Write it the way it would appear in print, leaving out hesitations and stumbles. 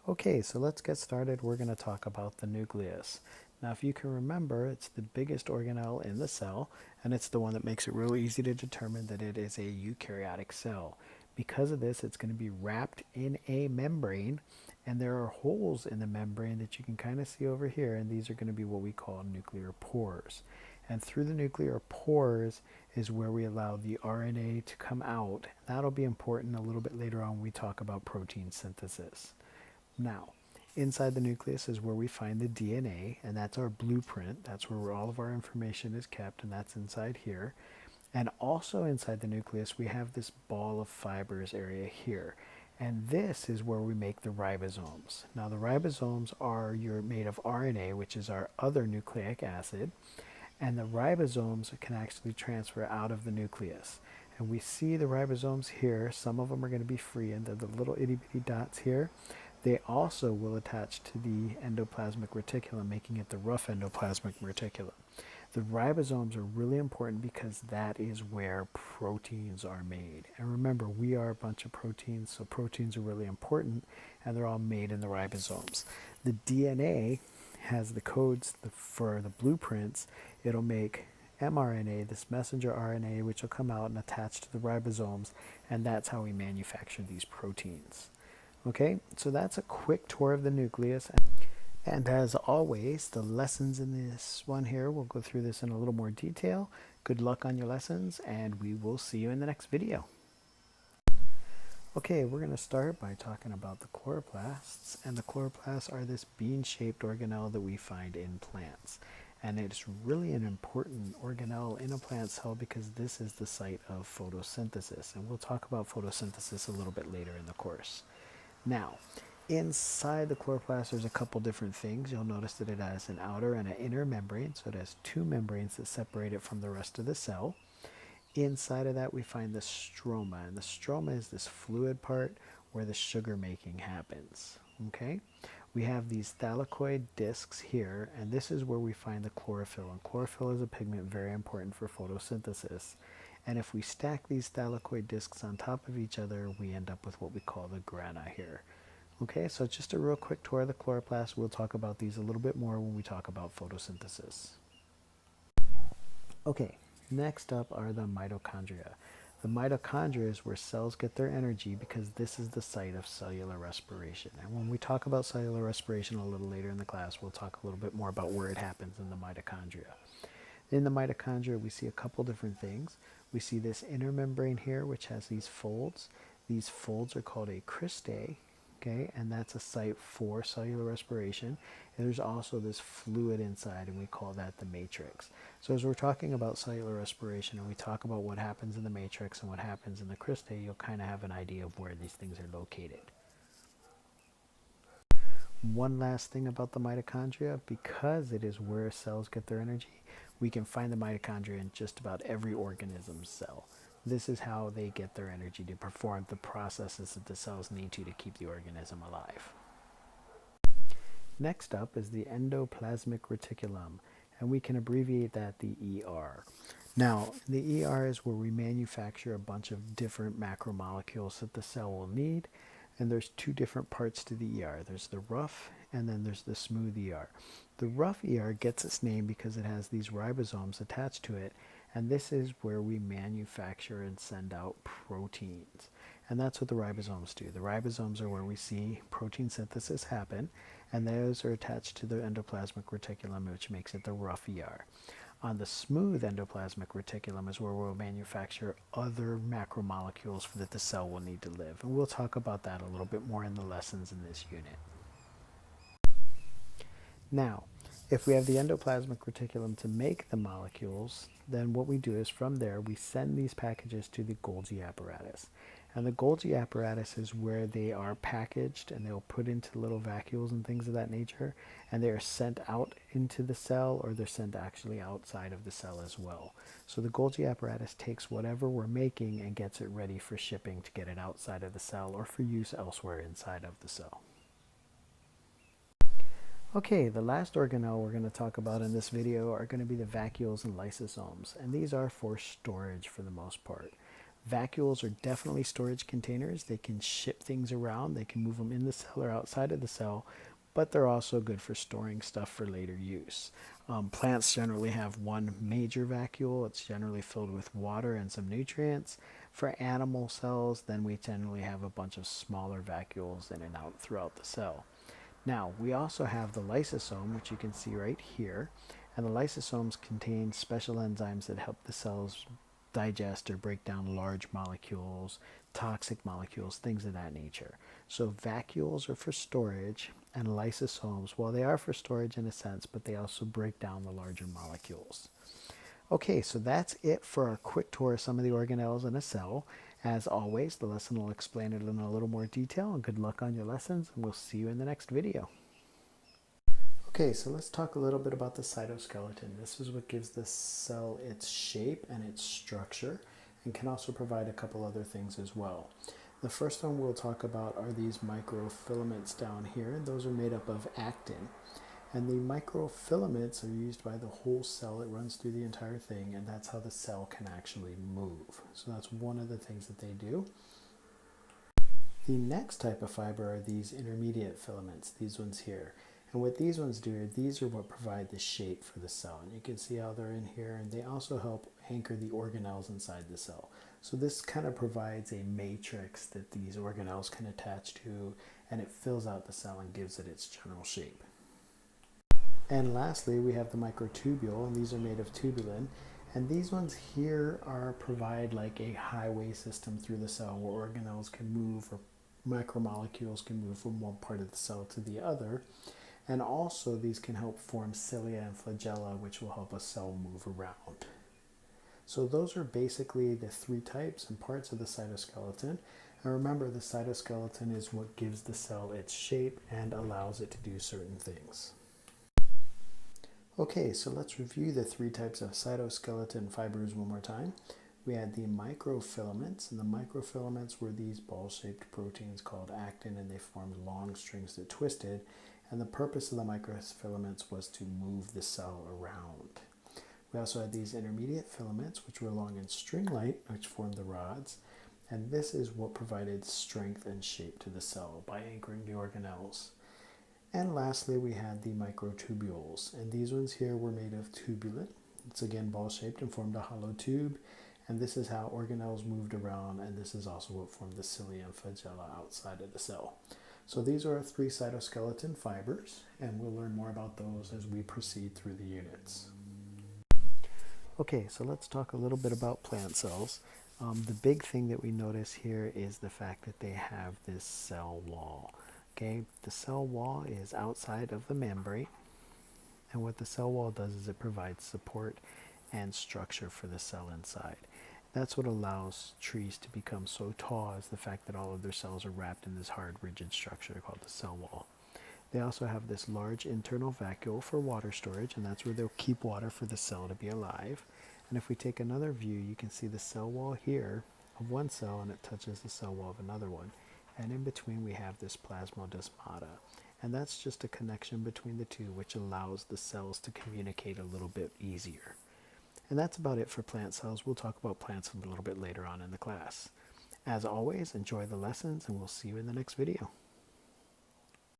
Okay, so let's get started. We're going to talk about the nucleus. Now, if you can remember, it's the biggest organelle in the cell, and it's the one that makes it really easy to determine that it is a eukaryotic cell. Because of this, it's going to be wrapped in a membrane, and there are holes in the membrane that you can kind of see over here, and these are going to be what we call nuclear pores. And through the nuclear pores is where we allow the RNA to come out. That'll be important a little bit later on when we talk about protein synthesis. Now, inside the nucleus is where we find the DNA, and that's our blueprint. That's where all of our information is kept, and that's inside here. And also inside the nucleus, we have this ball of fibers area here. And this is where we make the ribosomes. Now, the ribosomes are made of RNA, which is our other nucleic acid, and the ribosomes can actually transfer out of the nucleus. And we see the ribosomes here. Some of them are going to be free, and they're the little itty bitty dots here. They also will attach to the endoplasmic reticulum, making it the rough endoplasmic reticulum. The ribosomes are really important because that is where proteins are made. And remember, we are a bunch of proteins, so proteins are really important, and they're all made in the ribosomes. The DNA has the codes for the blueprints. It'll make mRNA, this messenger RNA, which will come out and attach to the ribosomes, and that's how we manufacture these proteins. Okay, so that's a quick tour of the nucleus. And as always, the lessons in this one here, we'll go through this in a little more detail. Good luck on your lessons, and we will see you in the next video. Okay, we're going to start by talking about the chloroplasts. And the chloroplasts are this bean-shaped organelle that we find in plants. And it's really an important organelle in a plant cell because this is the site of photosynthesis. And we'll talk about photosynthesis a little bit later in the course. Now, inside the chloroplast, there's a couple different things. You'll notice that it has an outer and an inner membrane, so it has two membranes that separate it from the rest of the cell. Inside of that, we find the stroma, and the stroma is this fluid part where the sugar making happens. Okay, we have these thylakoid discs here, and this is where we find the chlorophyll. And chlorophyll is a pigment very important for photosynthesis. And if we stack these thylakoid discs on top of each other, we end up with what we call the grana here. Okay, so just a real quick tour of the chloroplast. We'll talk about these a little bit more when we talk about photosynthesis. Okay, next up are the mitochondria. The mitochondria is where cells get their energy because this is the site of cellular respiration. And when we talk about cellular respiration a little later in the class, we'll talk a little bit more about where it happens in the mitochondria. In the mitochondria, we see a couple different things. We see this inner membrane here, which has these folds. These folds are called a cristae, okay, and that's a site for cellular respiration. And there's also this fluid inside, and we call that the matrix. So as we're talking about cellular respiration, and we talk about what happens in the matrix and what happens in the cristae, you'll kind of have an idea of where these things are located. One last thing about the mitochondria, because it is where cells get their energy, we can find the mitochondria in just about every organism's cell. This is how they get their energy to perform the processes that the cells need to keep the organism alive. Next up is the endoplasmic reticulum, and we can abbreviate that the ER. Now, the ER is where we manufacture a bunch of different macromolecules that the cell will need. And there's two different parts to the ER. There's the rough and then there's the smooth ER. The rough ER gets its name because it has these ribosomes attached to it, and this is where we manufacture and send out proteins. And that's what the ribosomes do. The ribosomes are where we see protein synthesis happen, and those are attached to the endoplasmic reticulum, which makes it the rough ER. On the smooth endoplasmic reticulum is where we'll manufacture other macromolecules that the cell will need to live. And we'll talk about that a little bit more in the lessons in this unit. Now, if we have the endoplasmic reticulum to make the molecules, then what we do is from there we send these packages to the Golgi apparatus. And the Golgi apparatus is where they are packaged and they'll put into little vacuoles and things of that nature, and they are sent out into the cell, or they're sent actually outside of the cell as well. So the Golgi apparatus takes whatever we're making and gets it ready for shipping to get it outside of the cell or for use elsewhere inside of the cell. Okay, the last organelle we're going to talk about in this video are going to be the vacuoles and lysosomes, and these are for storage for the most part. Vacuoles are definitely storage containers. They can ship things around. They can move them in the cell or outside of the cell, but they're also good for storing stuff for later use. Plants generally have one major vacuole. It's generally filled with water and some nutrients. For animal cells, then we generally have a bunch of smaller vacuoles in and out throughout the cell. Now, we also have the lysosome, which you can see right here. And the lysosomes contain special enzymes that help the cells digest or break down large molecules, toxic molecules, things of that nature. So vacuoles are for storage, and lysosomes, well, they are for storage in a sense, but they also break down the larger molecules. Okay, so that's it for our quick tour of some of the organelles in a cell. As always, the lesson will explain it in a little more detail, and good luck on your lessons, and we'll see you in the next video. Okay, so let's talk a little bit about the cytoskeleton. This is what gives the cell its shape and its structure, and can also provide a couple other things as well. The first one we'll talk about are these microfilaments down here. Those are made up of actin. And the microfilaments are used by the whole cell. It runs through the entire thing, and that's how the cell can actually move. So that's one of the things that they do. The next type of fiber are these intermediate filaments, these ones here. And what these ones do, these are what provide the shape for the cell. And you can see how they're in here, and they also help anchor the organelles inside the cell. So this kind of provides a matrix that these organelles can attach to, and it fills out the cell and gives it its general shape. And lastly, we have the microtubule, and these are made of tubulin. And these ones here provide like a highway system through the cell where organelles can move, or macromolecules can move from one part of the cell to the other. And also these can help form cilia and flagella, which will help a cell move around. So those are basically the three types and parts of the cytoskeleton. And remember, the cytoskeleton is what gives the cell its shape and allows it to do certain things. Okay, so let's review the three types of cytoskeleton fibers one more time. We had the microfilaments, and the microfilaments were these ball-shaped proteins called actin, and they formed long strings that twisted. And the purpose of the microfilaments was to move the cell around. We also had these intermediate filaments, which were long and string-like, which formed the rods. And this is what provided strength and shape to the cell by anchoring the organelles. And lastly, we had the microtubules, and these ones here were made of tubulin. It's again ball-shaped and formed a hollow tube, and this is how organelles moved around, and this is also what formed the cilia and flagella outside of the cell. So these are our three cytoskeleton fibers, and we'll learn more about those as we proceed through the units. Okay, so let's talk a little bit about plant cells. The big thing that we notice here is the fact that they have this cell wall. Okay, the cell wall is outside of the membrane, and what the cell wall does is it provides support and structure for the cell inside. That's what allows trees to become so tall, is the fact that all of their cells are wrapped in this hard, rigid structure called the cell wall. They also have this large internal vacuole for water storage, and that's where they'll keep water for the cell to be alive. And if we take another view, you can see the cell wall here of one cell, and it touches the cell wall of another one. And in between we have this plasmodesmata, and that's just a connection between the two, which allows the cells to communicate a little bit easier. And that's about it for plant cells. We'll talk about plants a little bit later on in the class. As always, enjoy the lessons, and we'll see you in the next video.